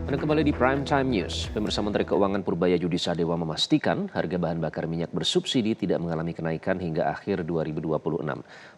Anda kembali di Prime Time News. Pemirsa, Menteri Keuangan Purbaya Yudisadewa memastikan harga bahan bakar minyak bersubsidi tidak mengalami kenaikan hingga akhir 2026.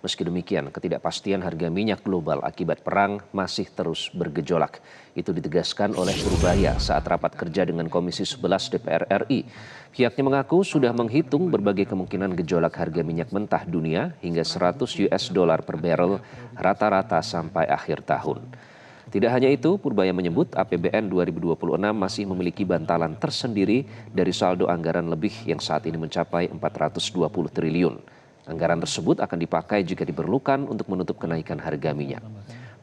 Meski demikian, ketidakpastian harga minyak global akibat perang masih terus bergejolak. Itu ditegaskan oleh Purbaya saat rapat kerja dengan Komisi 11 DPR RI. Pihaknya mengaku sudah menghitung berbagai kemungkinan gejolak harga minyak mentah dunia hingga 100 US dollar per barrel rata-rata sampai akhir tahun. Tidak hanya itu, Purbaya menyebut APBN 2026 masih memiliki bantalan tersendiri dari saldo anggaran lebih yang saat ini mencapai 420 triliun. Anggaran tersebut akan dipakai jika diperlukan untuk menutup kenaikan harga minyak.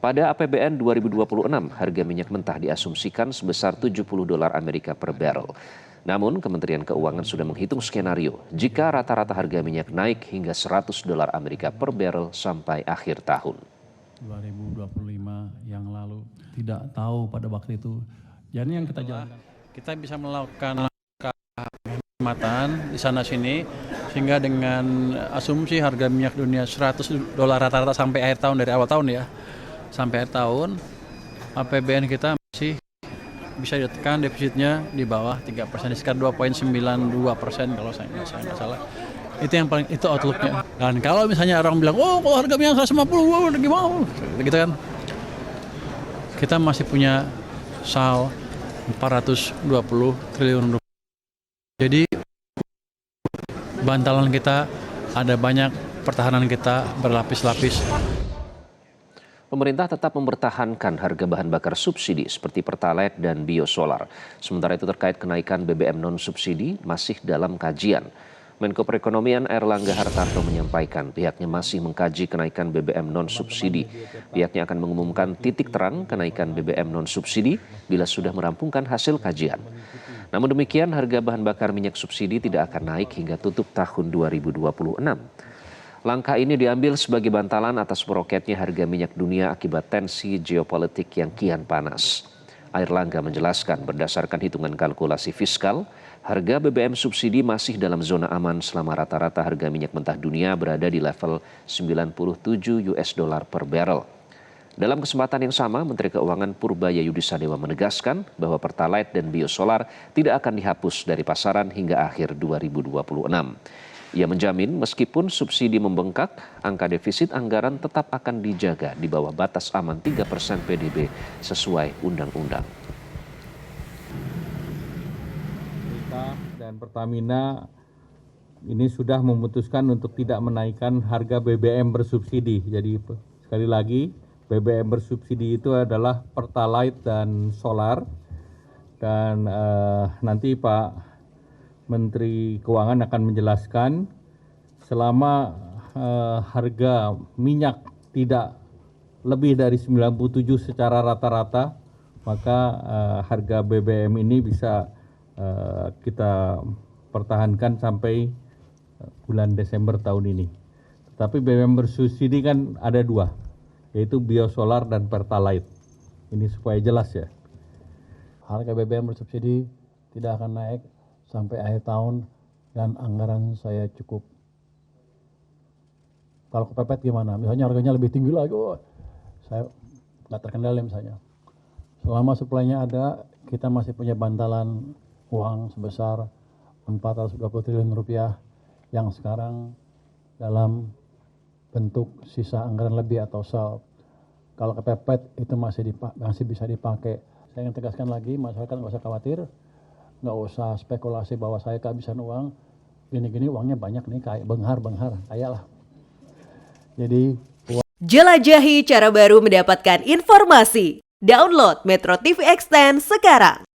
Pada APBN 2026, harga minyak mentah diasumsikan sebesar 70 dolar Amerika per barrel. Namun, Kementerian Keuangan sudah menghitung skenario jika rata-rata harga minyak naik hingga 100 dolar Amerika per barrel sampai akhir tahun. 2025 yang lalu tidak tahu pada waktu itu. Jadi yang kita jalankan, kita bisa melakukan langkah penghematan di sana sini sehingga dengan asumsi harga minyak dunia 100 dolar rata-rata sampai akhir tahun, dari awal tahun ya sampai akhir tahun, APBN kita masih bisa ditekan defisitnya di bawah 3%, di sekitar 2,92% kalau saya nggak salah. Itu yang paling, itu outlooknya. Dan kalau misalnya orang bilang, oh kalau harga minyak 150, oh, gimana? Gitu kan. Kita masih punya sal 420 triliun rupiah. Jadi bantalan kita ada banyak, pertahanan kita berlapis-lapis. Pemerintah tetap mempertahankan harga bahan bakar subsidi seperti Pertalite dan biosolar. Sementara itu terkait kenaikan BBM non-subsidi masih dalam kajian. Menko Perekonomian Airlangga Hartarto menyampaikan pihaknya masih mengkaji kenaikan BBM non-subsidi. Pihaknya akan mengumumkan titik terang kenaikan BBM non-subsidi bila sudah merampungkan hasil kajian. Namun demikian, harga bahan bakar minyak subsidi tidak akan naik hingga tutup tahun 2026. Langkah ini diambil sebagai bantalan atas meroketnya harga minyak dunia akibat tensi geopolitik yang kian panas. Airlangga menjelaskan berdasarkan hitungan kalkulasi fiskal, harga BBM subsidi masih dalam zona aman selama rata-rata harga minyak mentah dunia berada di level 97 US dollar per barrel. Dalam kesempatan yang sama, Menteri Keuangan Purbaya Yudisadewa menegaskan bahwa Pertalite dan biosolar tidak akan dihapus dari pasaran hingga akhir 2026. Ia menjamin meskipun subsidi membengkak, angka defisit anggaran tetap akan dijaga di bawah batas aman 3% PDB sesuai undang-undang. Dan Pertamina ini sudah memutuskan untuk tidak menaikkan harga BBM bersubsidi. Jadi sekali lagi, BBM bersubsidi itu adalah Pertalite dan solar. Dan nanti Pak Menteri Keuangan akan menjelaskan selama harga minyak tidak lebih dari 97 secara rata-rata, maka harga BBM ini bisa kita pertahankan sampai bulan Desember tahun ini. Tetapi BBM bersubsidi kan ada dua, yaitu biosolar dan Pertalite. Ini supaya jelas ya. Harga BBM bersubsidi tidak akan naik sampai akhir tahun dan anggaran saya cukup. Kalau kepepet gimana? Misalnya harganya lebih tinggi lagi, saya nggak terkendali misalnya. Selama supply-nya ada, kita masih punya bantalan uang sebesar 420 triliun rupiah yang sekarang dalam bentuk sisa anggaran lebih atau sal. Kalau kepepet itu masih bisa dipakai. Saya ingin tegaskan lagi, masyarakat nggak usah khawatir, nggak usah spekulasi bahwa saya kehabisan uang. Gini-gini uangnya banyak nih, kayak benghar, kaya lah. Jadi jelajahi cara baru mendapatkan informasi. Download Metro TV Extend sekarang.